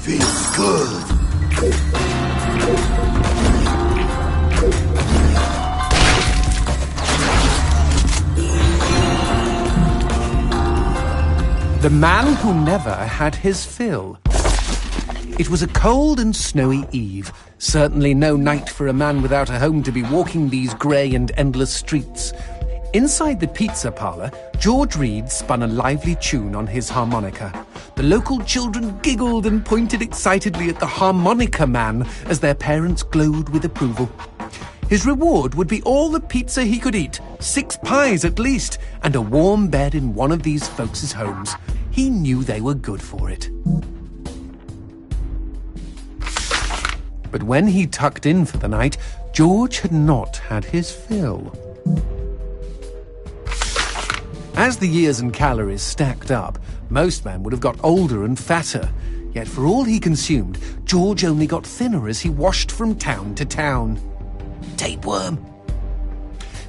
Feels good. The man who never had his fill. It was a cold and snowy eve. Certainly no night for a man without a home to be walking these grey and endless streets. Inside the pizza parlour, George Reed spun a lively tune on his harmonica. The local children giggled and pointed excitedly at the harmonica man as their parents glowed with approval. His reward would be all the pizza he could eat, 6 pies at least, and a warm bed in one of these folks' homes. He knew they were good for it. But when he tucked in for the night, George had not had his fill. As the years and calories stacked up, most men would have got older and fatter. Yet for all he consumed, George only got thinner as he washed from town to town. Tapeworm.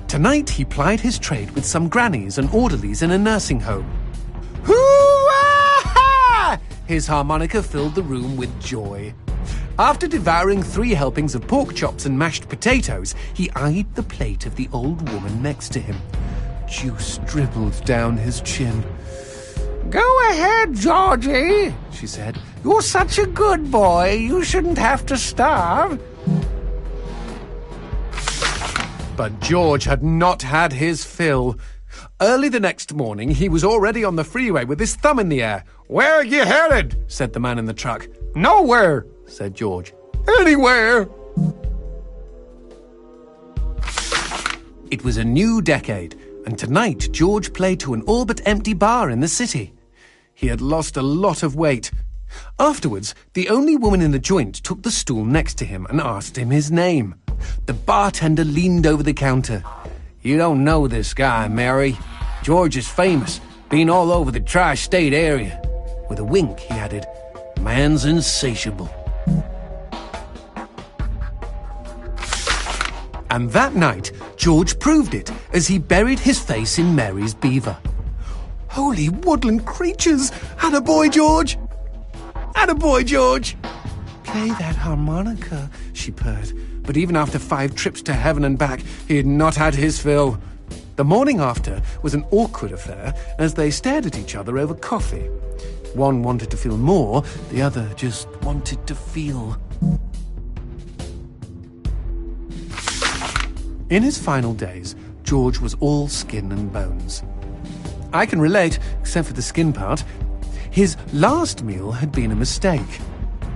Tonight he plied his trade with some grannies and orderlies in a nursing home. Hoo-ah! His harmonica filled the room with joy. After devouring 3 helpings of pork chops and mashed potatoes, he eyed the plate of the old woman next to him. Juice dribbled down his chin. "Go ahead, Georgie," she said. "You're such a good boy. You shouldn't have to starve." But George had not had his fill. Early the next morning, he was already on the freeway with his thumb in the air. "Where are you headed?" said the man in the truck. "Nowhere," said George. "Anywhere." It was a new decade, and tonight George played to an all but empty bar in the city. He had lost a lot of weight. Afterwards, the only woman in the joint took the stool next to him and asked him his name. The bartender leaned over the counter. "You don't know this guy, Mary. George is famous, been all over the tri-state area." With a wink, he added, "Man's insatiable." And that night, George proved it as he buried his face in Mary's beaver. Holy woodland creatures! Attaboy, George! Attaboy, George! "Play that harmonica," she purred. But even after 5 trips to heaven and back, he had not had his fill. The morning after was an awkward affair as they stared at each other over coffee. One wanted to feel more, the other just wanted to feel. In his final days, George was all skin and bones. I can relate, except for the skin part. His last meal had been a mistake.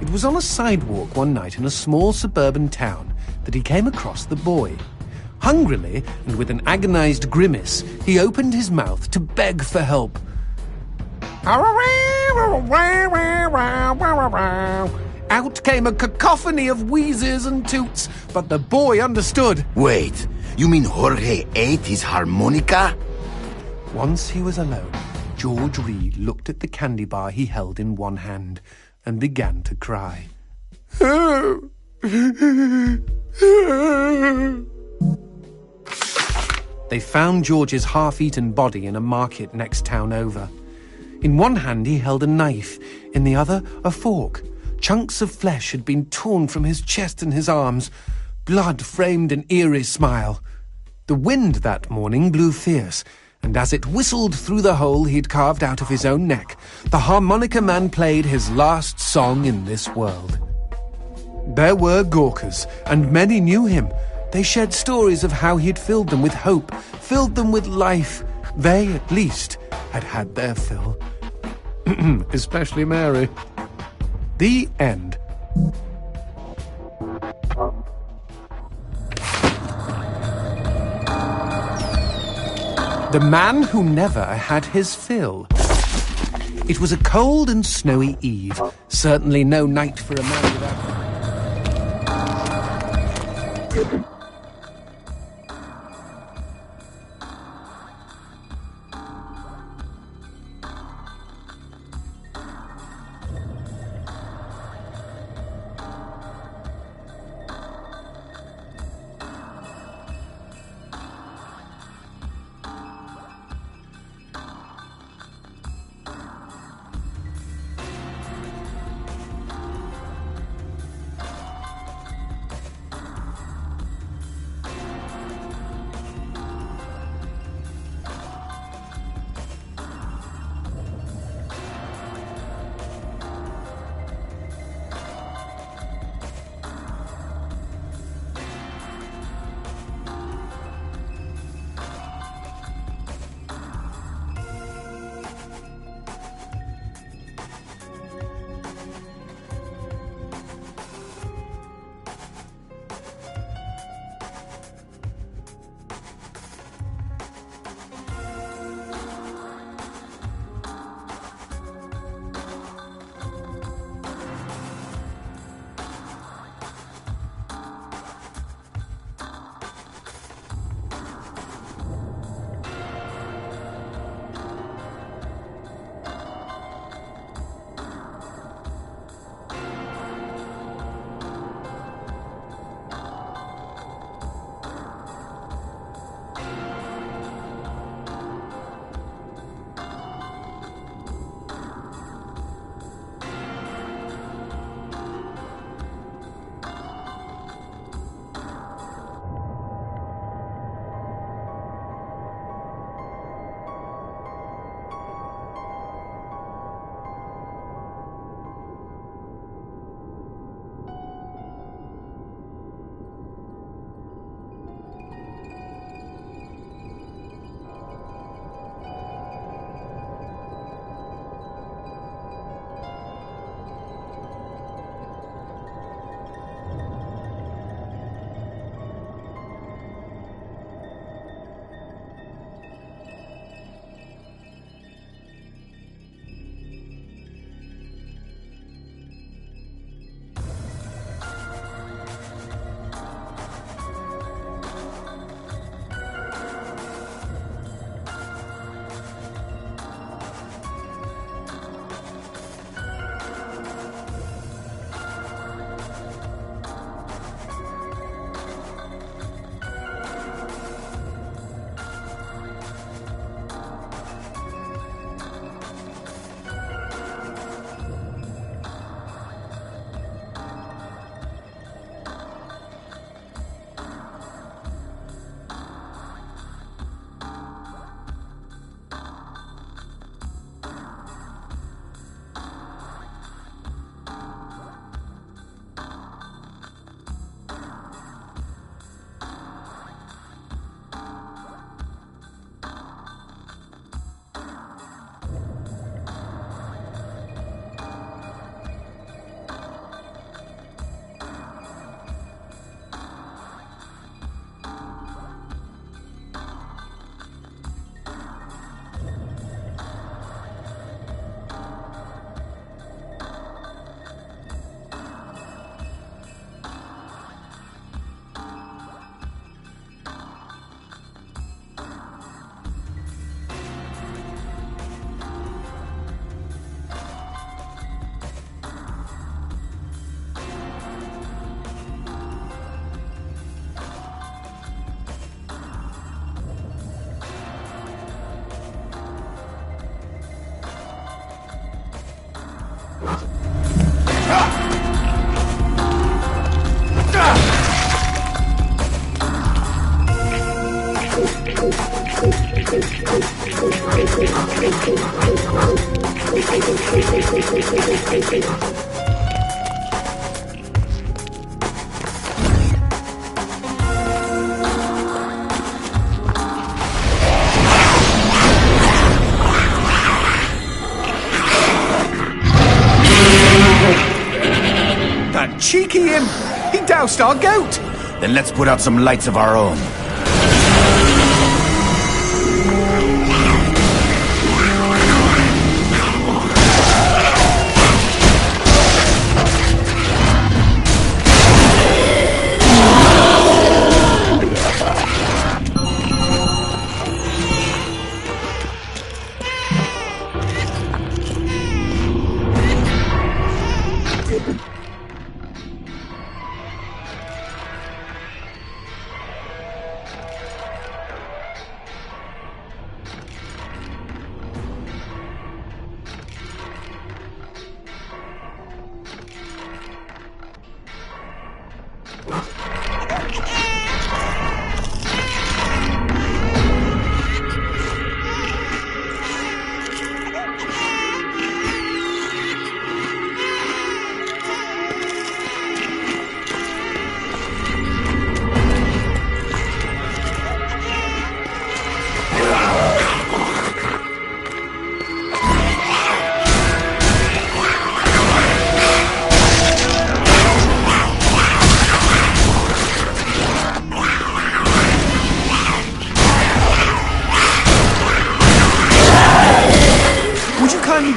It was on a sidewalk one night in a small suburban town that he came across the boy. Hungrily, and with an agonized grimace, he opened his mouth to beg for help. Out came a cacophony of wheezes and toots, but the boy understood. Wait, you mean Jorge ate his harmonica? Once he was alone, George Reed looked at the candy bar he held in one hand and began to cry. They found George's half-eaten body in a market next town over. In one hand he held a knife, in the other a fork. Chunks of flesh had been torn from his chest and his arms. Blood framed an eerie smile. The wind that morning blew fierce, and as it whistled through the hole he'd carved out of his own neck, the harmonica man played his last song in this world. There were Gawkers, and many knew him. They shared stories of how he'd filled them with hope, filled them with life. They, at least, had had their fill. Especially Mary. The end. The man who never had his fill. It was a cold and snowy eve. Certainly no night for a man without... That cheeky imp! He doused our goat! Then let's put out some lights of our own.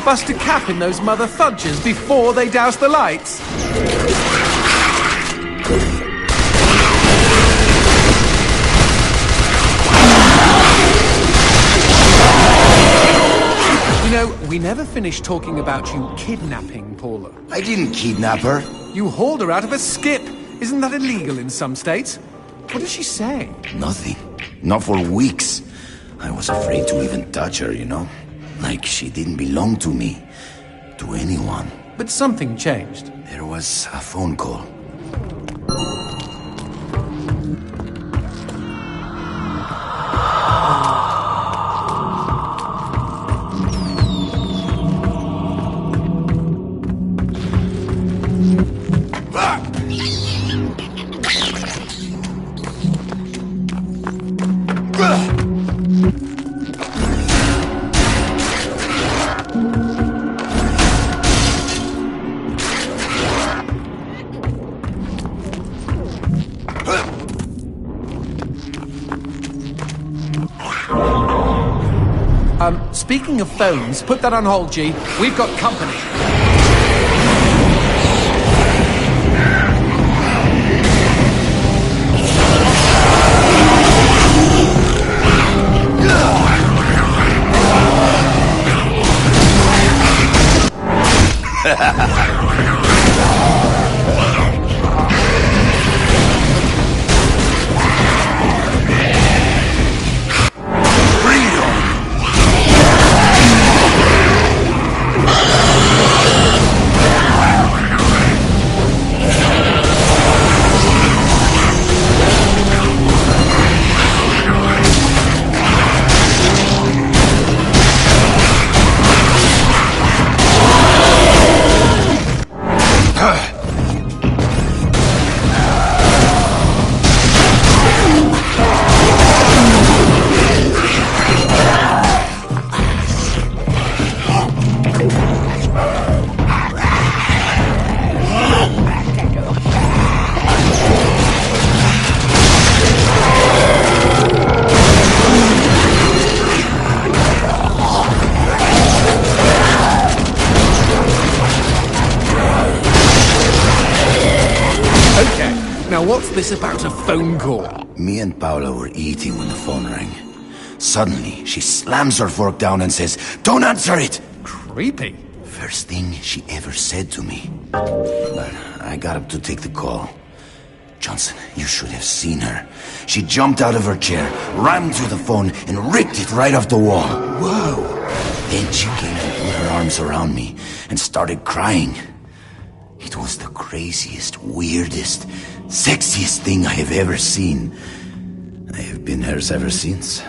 Bust a cap in those mother fudges before they douse the lights. You know, we never finished talking about you kidnapping Paula. I didn't kidnap her. You hauled her out of a skip. Isn't that illegal in some states? What did she say? Nothing. Not for weeks. I was afraid to even touch her, you know? Like she didn't belong to me. To anyone. But something changed. There was a phone call. Speaking of phones, put that on hold, G. We've got company. Now what's this about a phone call? Me and Paula were eating when the phone rang. Suddenly, she slams her fork down and says, "Don't answer it!" Creepy. First thing she ever said to me. But I got up to take the call. Johnson, you should have seen her. She jumped out of her chair, ran to the phone, and ripped it right off the wall. Whoa. Then she came and put her arms around me and started crying. It was the craziest, weirdest, sexiest thing I have ever seen. I have been hers ever since.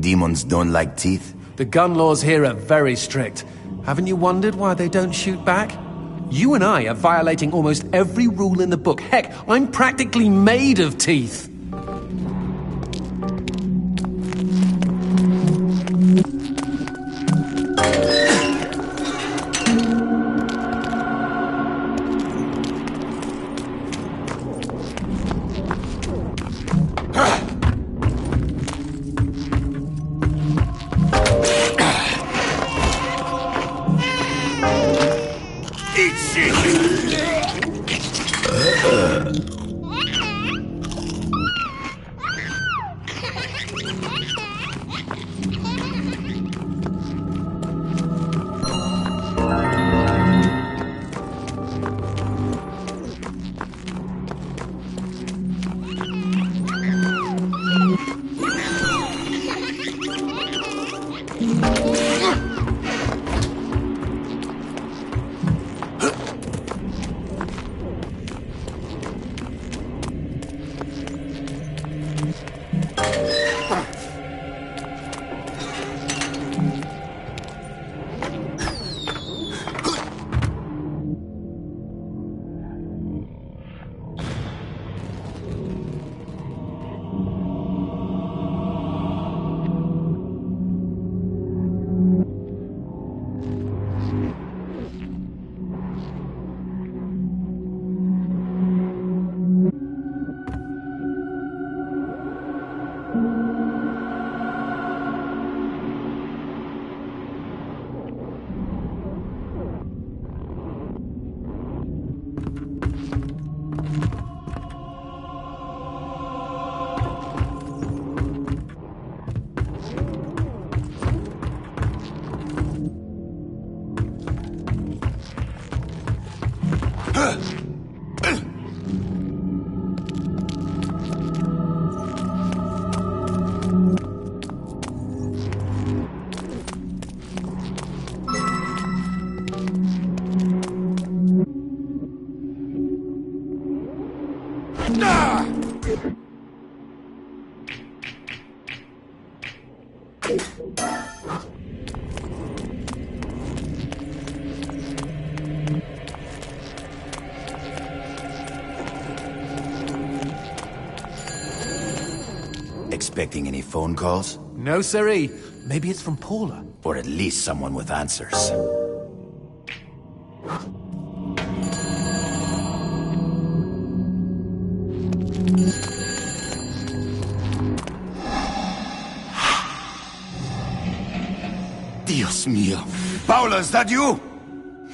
Demons don't like teeth? The gun laws here are very strict. Haven't you wondered why they don't shoot back? You and I are violating almost every rule in the book. Heck, I'm practically made of teeth. Expecting any phone calls? No, siree. Maybe it's from Paula. Or at least someone with answers. Dios mío. Paula, is that you?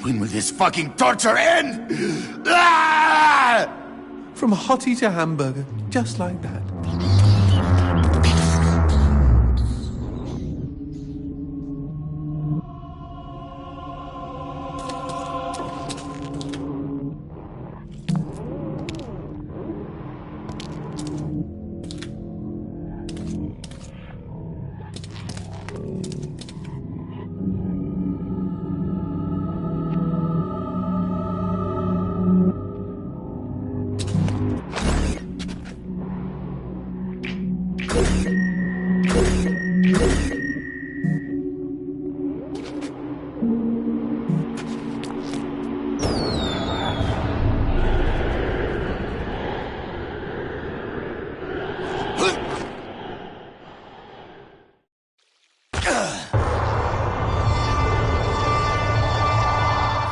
When will this fucking torture end? Ah! From hottie to hamburger, just like that.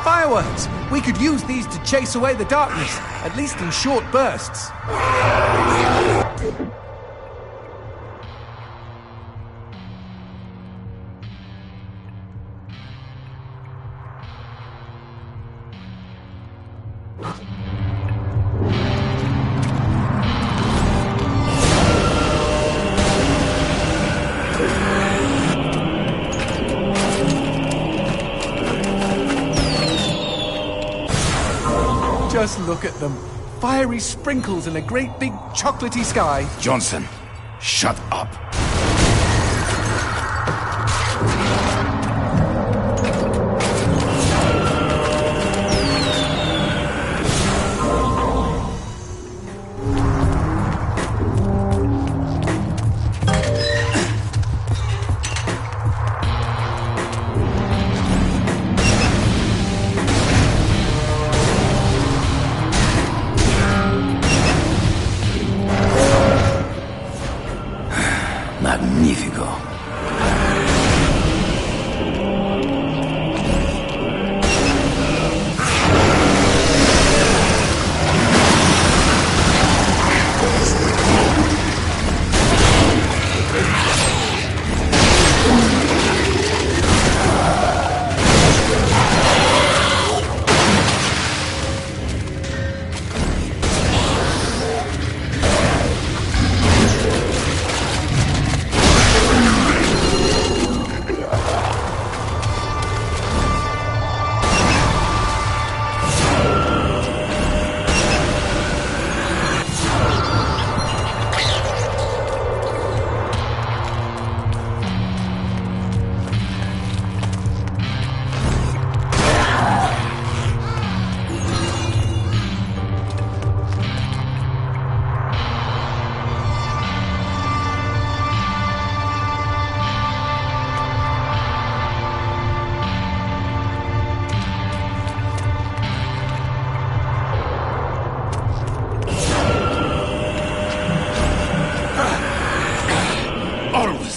Fireworks! We could use these to chase away the darkness, at least in short bursts. Just look at them. Fiery sprinkles in a great big chocolatey sky. Johnson, shut up. Magnifico.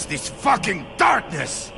This fucking darkness!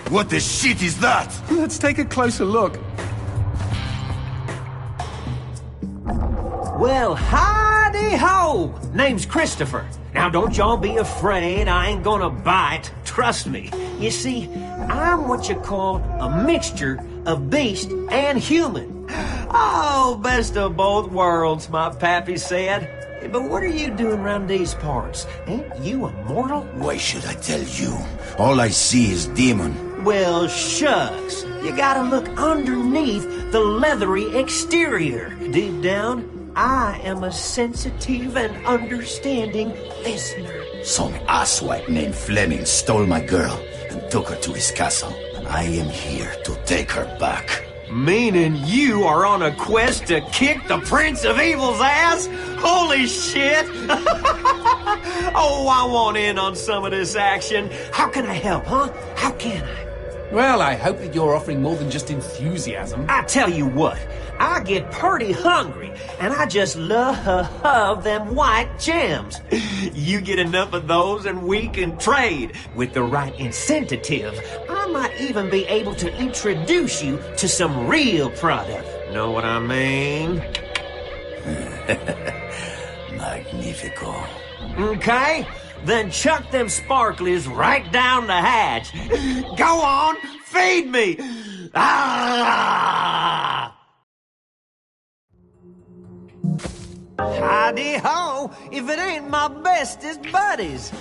What the shit is that? Let's take a closer look. Well, howdy-ho! Name's Christopher. Now, don't y'all be afraid. I ain't gonna bite. Trust me. You see, I'm what you call a mixture of beast and human. Oh, best of both worlds, my pappy said. But what are you doing around these parts? Ain't you a mortal? Why should I tell you? All I see is demon. Well, shucks. You gotta look underneath the leathery exterior. Deep down, I am a sensitive and understanding listener. Some asswipe named Fleming stole my girl and took her to his castle. And I am here to take her back. Meaning you are on a quest to kick the Prince of Evil's ass? Holy shit! Oh, I want in on some of this action. How can I help, huh? How can I? Well, I hope that you're offering more than just enthusiasm. I tell you what, I get pretty hungry, and I just love them white gems. You get enough of those and we can trade. With the right incentive, I might even be able to introduce you to some real product. Know what I mean? Magnifico. Okay? Then chuck them sparklies right down the hatch. Go on, feed me! Ah! Howdy-ho, if it ain't my bestest buddies.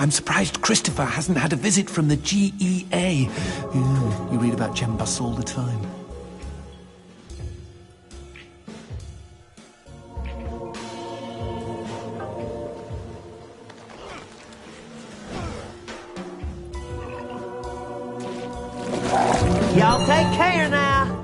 I'm surprised Christopher hasn't had a visit from the GEA. You read about gem busts all the time. Y'all take care now.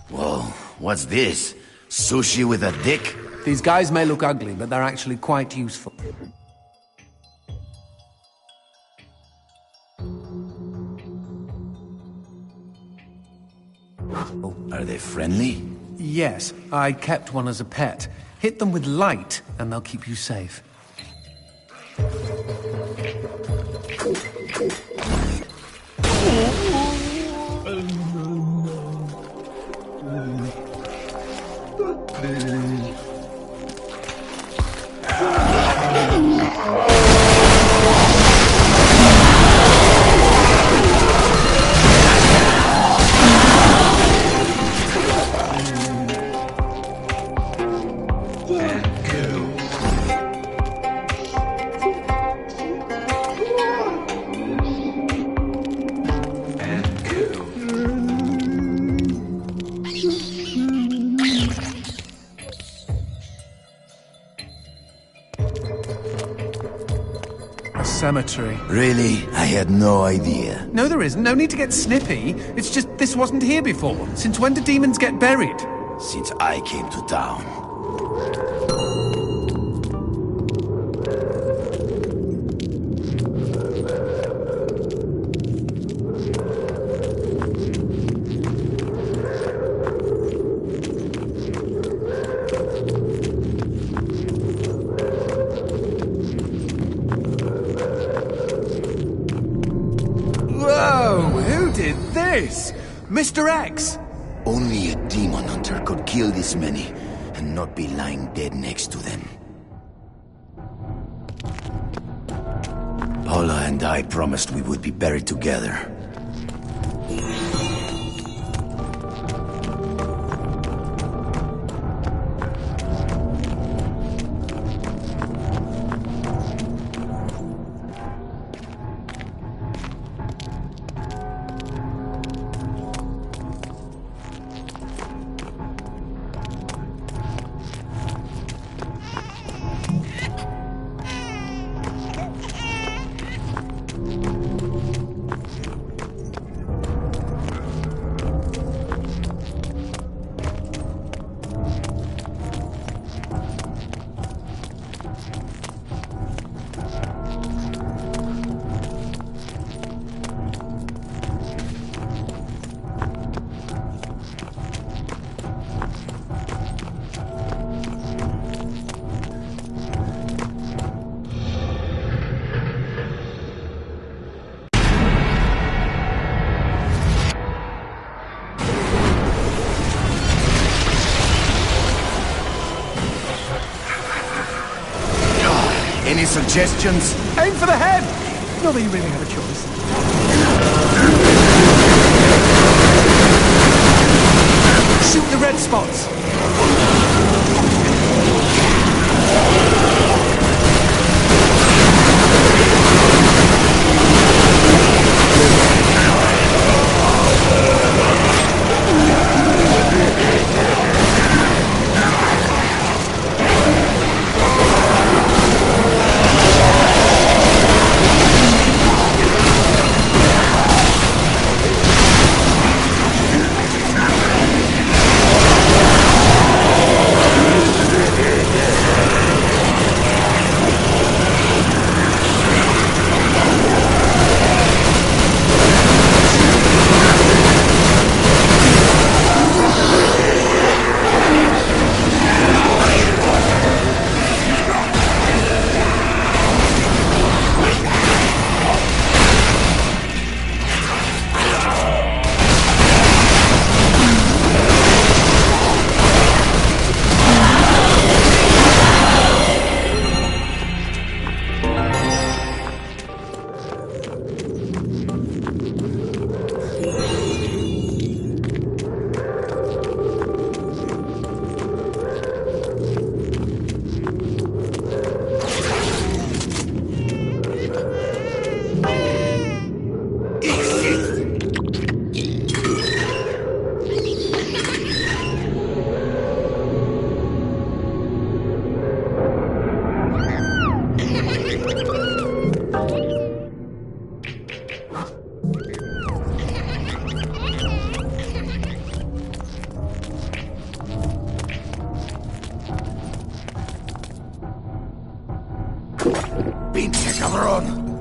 Whoa, what's this? Sushi with a dick? These guys may look ugly, but they're actually quite useful. Are they friendly? Yes, I kept one as a pet. Hit them with light, and they'll keep you safe. Cemetery. Really? I had no idea. No, there isn't. No need to get snippy. It's just this wasn't here before. Since when do demons get buried? Since I came to town. Mr. X! Only a demon hunter could kill this many and not be lying dead next to them. Paula and I promised we would be buried together. Any suggestions? Aim for the head! Not that you really have a choice. Shoot the red spots! Cabron!